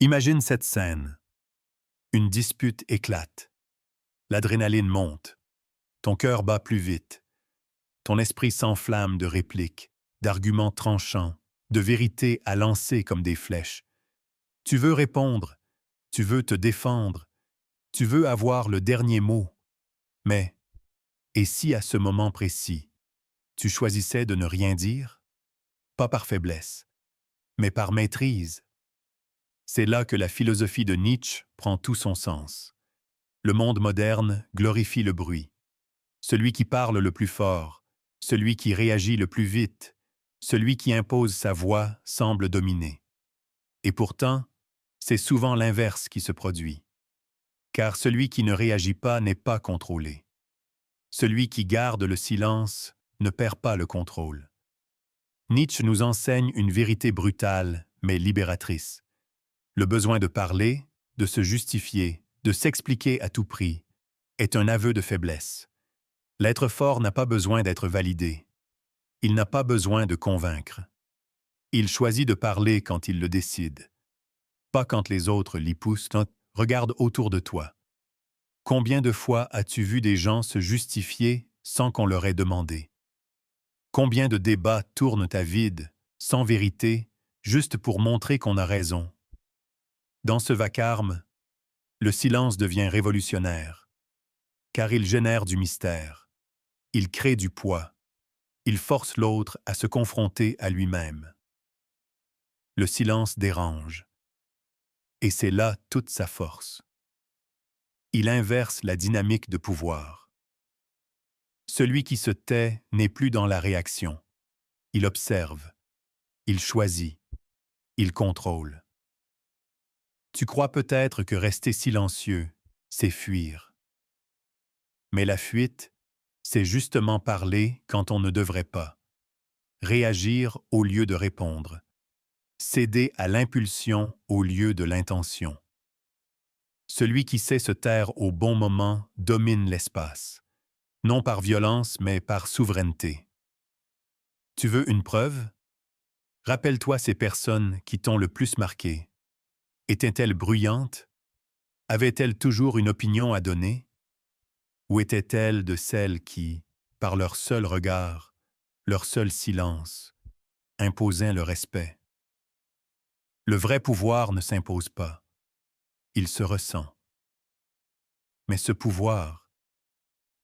Imagine cette scène. Une dispute éclate. L'adrénaline monte. Ton cœur bat plus vite. Ton esprit s'enflamme de répliques, d'arguments tranchants, de vérités à lancer comme des flèches. Tu veux répondre, tu veux te défendre, tu veux avoir le dernier mot. Mais, et si à ce moment précis, tu choisissais de ne rien dire? Pas par faiblesse, mais par maîtrise. C'est là que la philosophie de Nietzsche prend tout son sens. Le monde moderne glorifie le bruit. Celui qui parle le plus fort, celui qui réagit le plus vite, celui qui impose sa voix semble dominer. Et pourtant, c'est souvent l'inverse qui se produit. Car celui qui ne réagit pas n'est pas contrôlé. Celui qui garde le silence ne perd pas le contrôle. Nietzsche nous enseigne une vérité brutale, mais libératrice. Le besoin de parler, de se justifier, de s'expliquer à tout prix, est un aveu de faiblesse. L'être fort n'a pas besoin d'être validé. Il n'a pas besoin de convaincre. Il choisit de parler quand il le décide. Pas quand les autres l'y poussent. Regarde autour de toi. Combien de fois as-tu vu des gens se justifier sans qu'on leur ait demandé? Combien de débats tournent à vide, sans vérité, juste pour montrer qu'on a raison? Dans ce vacarme, le silence devient révolutionnaire, car il génère du mystère. Il crée du poids. Il force l'autre à se confronter à lui-même. Le silence dérange. Et c'est là toute sa force. Il inverse la dynamique de pouvoir. Celui qui se tait n'est plus dans la réaction. Il observe. Il choisit. Il contrôle. Tu crois peut-être que rester silencieux, c'est fuir. Mais la fuite, c'est justement parler quand on ne devrait pas. Réagir au lieu de répondre. Céder à l'impulsion au lieu de l'intention. Celui qui sait se taire au bon moment domine l'espace, non par violence, mais par souveraineté. Tu veux une preuve? Rappelle-toi ces personnes qui t'ont le plus marqué. Étaient-elles bruyantes? Avaient-elles toujours une opinion à donner? Ou étaient-elles de celles qui, par leur seul regard, leur seul silence, imposaient le respect? Le vrai pouvoir ne s'impose pas. Il se ressent. Mais ce pouvoir,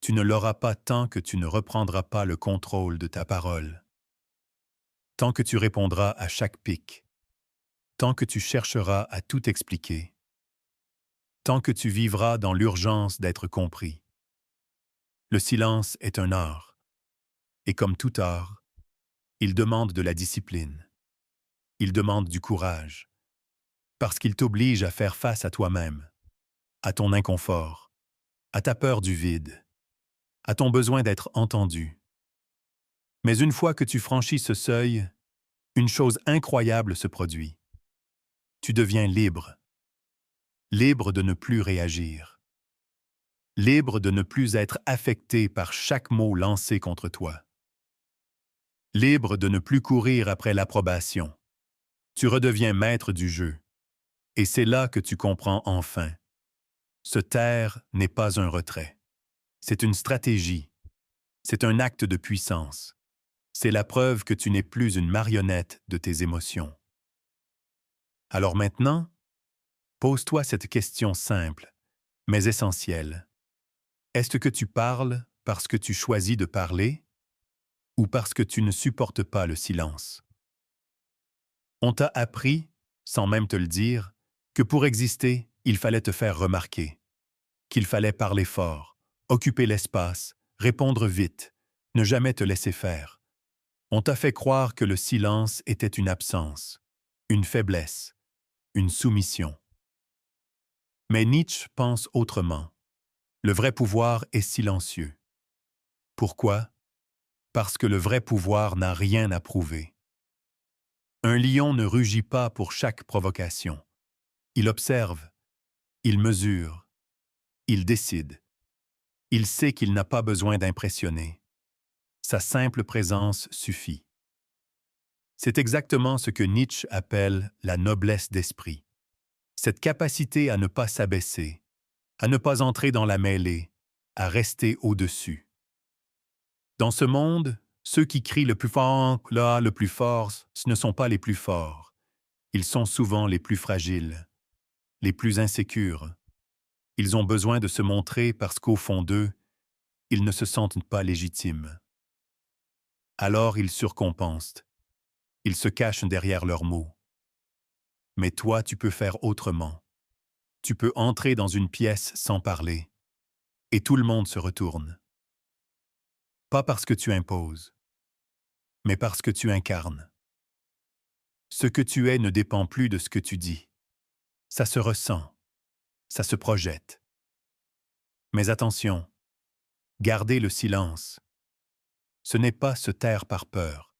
tu ne l'auras pas tant que tu ne reprendras pas le contrôle de ta parole. Tant que tu répondras à chaque pic. Tant que tu chercheras à tout expliquer. Tant que tu vivras dans l'urgence d'être compris. Le silence est un art. Et comme tout art, il demande de la discipline. Il demande du courage. Parce qu'il t'oblige à faire face à toi-même, à ton inconfort, à ta peur du vide, à ton besoin d'être entendu. Mais une fois que tu franchis ce seuil, une chose incroyable se produit. Tu deviens libre. Libre de ne plus réagir. Libre de ne plus être affecté par chaque mot lancé contre toi. Libre de ne plus courir après l'approbation. Tu redeviens maître du jeu. Et c'est là que tu comprends enfin. Se taire n'est pas un retrait. C'est une stratégie. C'est un acte de puissance. C'est la preuve que tu n'es plus une marionnette de tes émotions. Alors maintenant, pose-toi cette question simple, mais essentielle. Est-ce que tu parles parce que tu choisis de parler ou parce que tu ne supportes pas le silence? On t'a appris, sans même te le dire, que pour exister, il fallait te faire remarquer, qu'il fallait parler fort, occuper l'espace, répondre vite, ne jamais te laisser faire. On t'a fait croire que le silence était une absence, une faiblesse, une soumission. Mais Nietzsche pense autrement. Le vrai pouvoir est silencieux. Pourquoi? Parce que le vrai pouvoir n'a rien à prouver. Un lion ne rugit pas pour chaque provocation. Il observe, il mesure, il décide. Il sait qu'il n'a pas besoin d'impressionner. Sa simple présence suffit. C'est exactement ce que Nietzsche appelle la noblesse d'esprit. Cette capacité à ne pas s'abaisser, à ne pas entrer dans la mêlée, à rester au-dessus. Dans ce monde, ceux qui crient le plus fort, là, le plus fort, ce ne sont pas les plus forts. Ils sont souvent les plus fragiles, les plus insécures. Ils ont besoin de se montrer parce qu'au fond d'eux, ils ne se sentent pas légitimes. Alors ils surcompensent. Ils se cachent derrière leurs mots. Mais toi, tu peux faire autrement. Tu peux entrer dans une pièce sans parler, et tout le monde se retourne. Pas parce que tu imposes, mais parce que tu incarnes. Ce que tu es ne dépend plus de ce que tu dis. Ça se ressent, ça se projette. Mais attention, garder le silence. Ce n'est pas se taire par peur.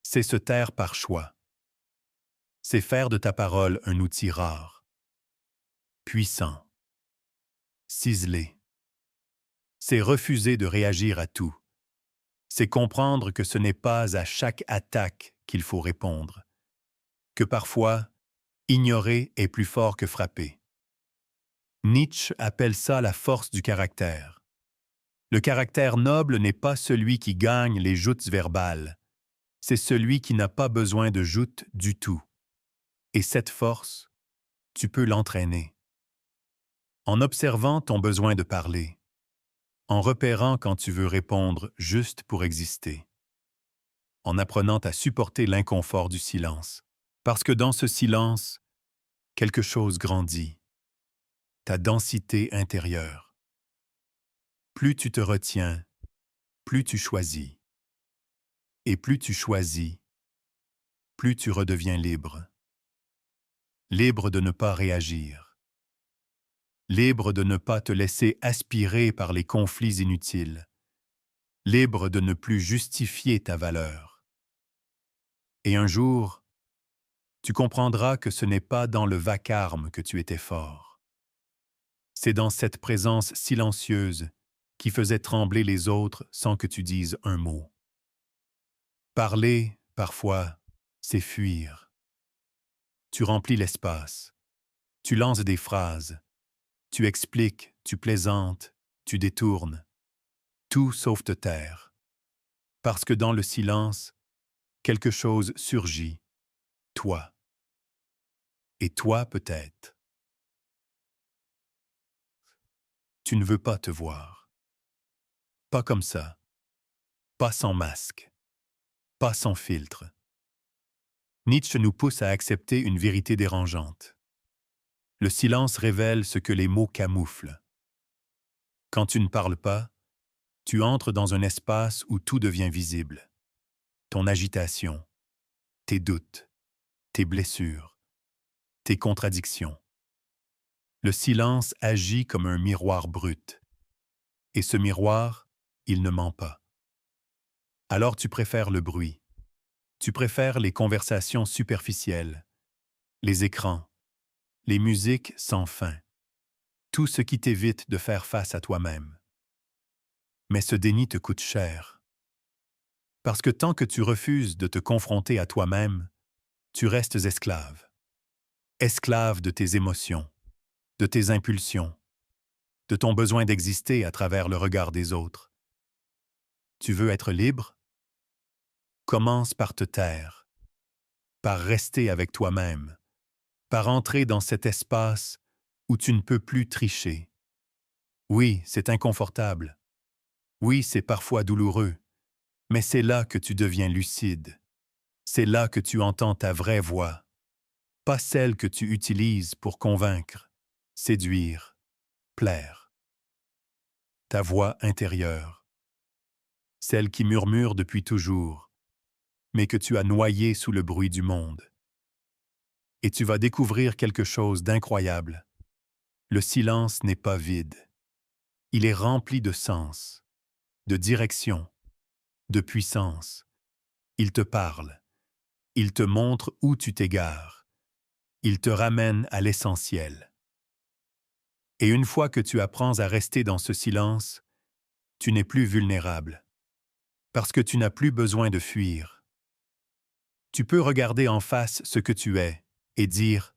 C'est se taire par choix. C'est faire de ta parole un outil rare, puissant, ciselé. C'est refuser de réagir à tout. C'est comprendre que ce n'est pas à chaque attaque qu'il faut répondre, que parfois, ignorer est plus fort que frapper. Nietzsche appelle ça la force du caractère. Le caractère noble n'est pas celui qui gagne les joutes verbales, c'est celui qui n'a pas besoin de joutes du tout. Et cette force, tu peux l'entraîner. En observant ton besoin de parler, en repérant quand tu veux répondre juste pour exister, en apprenant à supporter l'inconfort du silence. Parce que dans ce silence, quelque chose grandit, ta densité intérieure. Plus tu te retiens, plus tu choisis. Et plus tu choisis, plus tu redeviens libre. Libre de ne pas réagir. Libre de ne pas te laisser aspirer par les conflits inutiles. Libre de ne plus justifier ta valeur. Et un jour, tu comprendras que ce n'est pas dans le vacarme que tu étais fort. C'est dans cette présence silencieuse qui faisait trembler les autres sans que tu dises un mot. Parler, parfois, c'est fuir. Tu remplis l'espace. Tu lances des phrases. Tu expliques, tu plaisantes, tu détournes. Tout sauf te taire. Parce que dans le silence, quelque chose surgit. Toi. Et toi peut-être. Tu ne veux pas te voir. Pas comme ça. Pas sans masque. Pas sans filtre. Nietzsche nous pousse à accepter une vérité dérangeante. Le silence révèle ce que les mots camouflent. Quand tu ne parles pas, tu entres dans un espace où tout devient visible. Ton agitation, tes doutes, tes blessures, tes contradictions. Le silence agit comme un miroir brut. Et ce miroir, il ne ment pas. Alors tu préfères le bruit. Tu préfères les conversations superficielles, les écrans, les musiques sans fin, tout ce qui t'évite de faire face à toi-même. Mais ce déni te coûte cher. Parce que tant que tu refuses de te confronter à toi-même, tu restes esclave. Esclave de tes émotions, de tes impulsions, de ton besoin d'exister à travers le regard des autres. Tu veux être libre? Commence par te taire, par rester avec toi-même, par entrer dans cet espace où tu ne peux plus tricher. Oui, c'est inconfortable. Oui, c'est parfois douloureux, mais c'est là que tu deviens lucide. C'est là que tu entends ta vraie voix, pas celle que tu utilises pour convaincre, séduire, plaire. Ta voix intérieure, celle qui murmure depuis toujours, mais que tu as noyée sous le bruit du monde. Et tu vas découvrir quelque chose d'incroyable. Le silence n'est pas vide. Il est rempli de sens, de direction, de puissance. Il te parle. Il te montre où tu t'égares. Il te ramène à l'essentiel. Et une fois que tu apprends à rester dans ce silence, tu n'es plus vulnérable. Parce que tu n'as plus besoin de fuir. Tu peux regarder en face ce que tu es et dire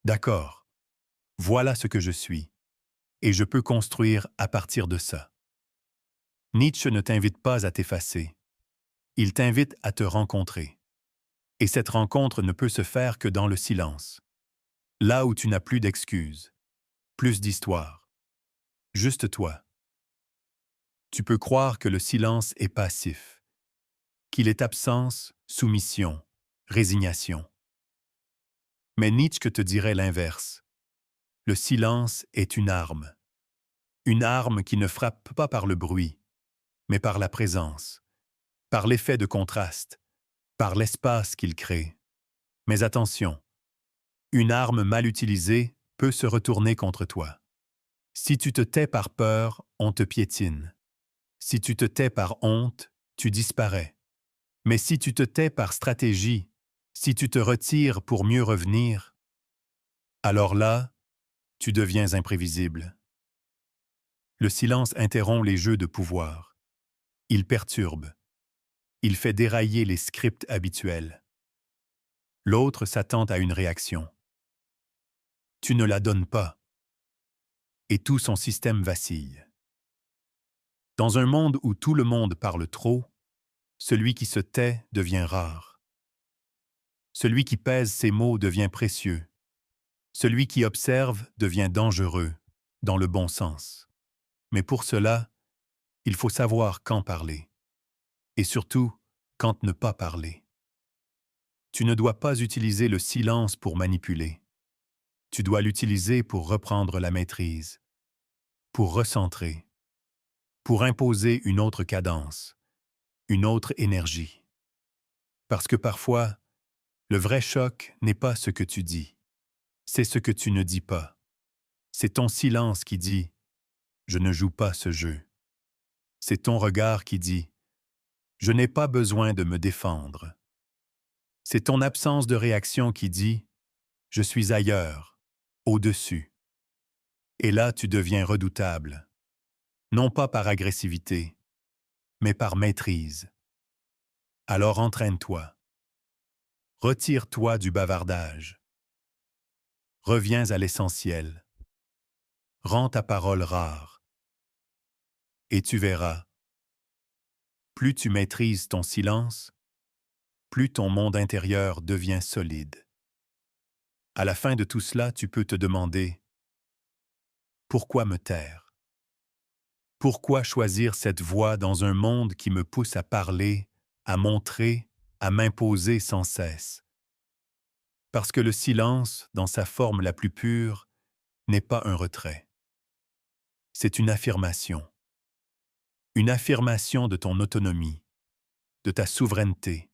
D'accord, voilà ce que je suis, et je peux construire à partir de ça. Nietzsche ne t'invite pas à t'effacer, il t'invite à te rencontrer. Et cette rencontre ne peut se faire que dans le silence, là où tu n'as plus d'excuses, plus d'histoire, juste toi. Tu peux croire que le silence est passif, qu'il est absence, soumission, résignation. Mais Nietzsche te dirait l'inverse. Le silence est une arme qui ne frappe pas par le bruit, mais par la présence, par l'effet de contraste, par l'espace qu'il crée. Mais attention, une arme mal utilisée peut se retourner contre toi. Si tu te tais par peur, on te piétine. Si tu te tais par honte, tu disparais. Mais si tu te tais par stratégie, si tu te retires pour mieux revenir, alors là, tu deviens imprévisible. Le silence interrompt les jeux de pouvoir. Il perturbe. Il fait dérailler les scripts habituels. L'autre s'attend à une réaction. Tu ne la donnes pas. Et tout son système vacille. Dans un monde où tout le monde parle trop, celui qui se tait devient rare. Celui qui pèse ses mots devient précieux. Celui qui observe devient dangereux, dans le bon sens. Mais pour cela, il faut savoir quand parler. Et surtout, quand ne pas parler. Tu ne dois pas utiliser le silence pour manipuler. Tu dois l'utiliser pour reprendre la maîtrise, pour recentrer, pour imposer une autre cadence, une autre énergie. Parce que parfois, le vrai choc n'est pas ce que tu dis, c'est ce que tu ne dis pas. C'est ton silence qui dit « Je ne joue pas ce jeu ». C'est ton regard qui dit « Je n'ai pas besoin de me défendre ». C'est ton absence de réaction qui dit « Je suis ailleurs, au-dessus ». Et là, tu deviens redoutable, non pas par agressivité, mais par maîtrise. Alors entraîne-toi. Retire-toi du bavardage. Reviens à l'essentiel. Rends ta parole rare. Et tu verras, plus tu maîtrises ton silence, plus ton monde intérieur devient solide. À la fin de tout cela, tu peux te demander « Pourquoi me taire? Pourquoi choisir cette voie dans un monde qui me pousse à parler, à montrer, à m'imposer sans cesse? » Parce que le silence, dans sa forme la plus pure, n'est pas un retrait. C'est une affirmation. Une affirmation de ton autonomie, de ta souveraineté,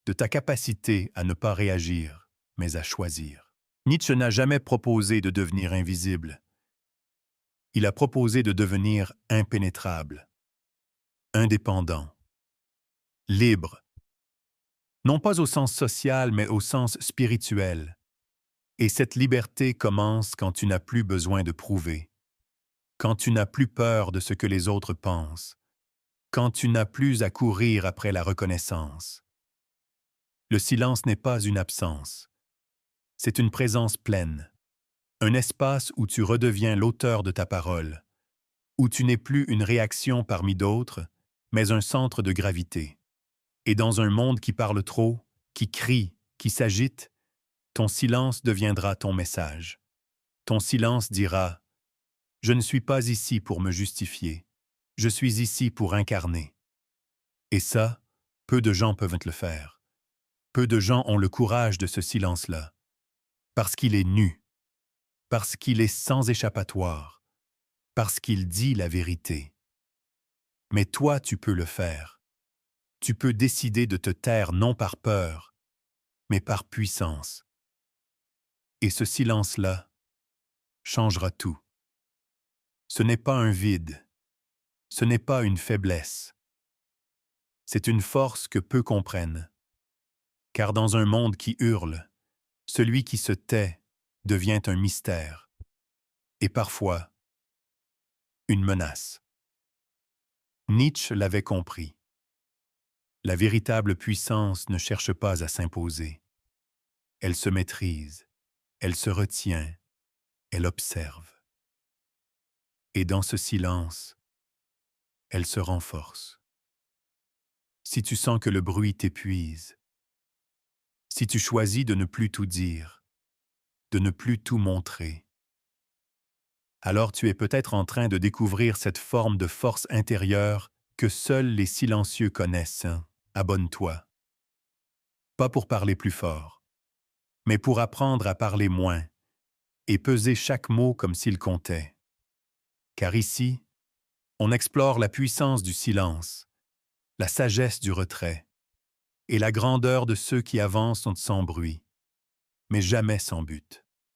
de ta capacité à ne pas réagir, mais à choisir. Nietzsche n'a jamais proposé de devenir invisible. Il a proposé de devenir impénétrable, indépendant, libre, non pas au sens social, mais au sens spirituel. Et cette liberté commence quand tu n'as plus besoin de prouver, quand tu n'as plus peur de ce que les autres pensent, quand tu n'as plus à courir après la reconnaissance. Le silence n'est pas une absence, c'est une présence pleine, un espace où tu redeviens l'auteur de ta parole, où tu n'es plus une réaction parmi d'autres, mais un centre de gravité. Et dans un monde qui parle trop, qui crie, qui s'agite, ton silence deviendra ton message. Ton silence dira « Je ne suis pas ici pour me justifier, je suis ici pour incarner. » Et ça, peu de gens peuvent te le faire. Peu de gens ont le courage de ce silence-là, parce qu'il est nu, parce qu'il est sans échappatoire, parce qu'il dit la vérité. Mais toi, tu peux le faire. Tu peux décider de te taire non par peur, mais par puissance. Et ce silence-là changera tout. Ce n'est pas un vide, ce n'est pas une faiblesse. C'est une force que peu comprennent. Car dans un monde qui hurle, celui qui se tait devient un mystère. Et parfois, une menace. Nietzsche l'avait compris. La véritable puissance ne cherche pas à s'imposer. Elle se maîtrise, Elle se retient, elle observe. Et dans ce silence, elle se renforce. Si tu sens que le bruit t'épuise, si tu choisis de ne plus tout dire, de ne plus tout montrer, alors tu es peut-être en train de découvrir cette forme de force intérieure que seuls les silencieux connaissent. Abonne-toi. Pas pour parler plus fort, mais pour apprendre à parler moins et peser chaque mot comme s'il comptait. Car ici, on explore la puissance du silence, la sagesse du retrait et la grandeur de ceux qui avancent sans bruit, mais jamais sans but.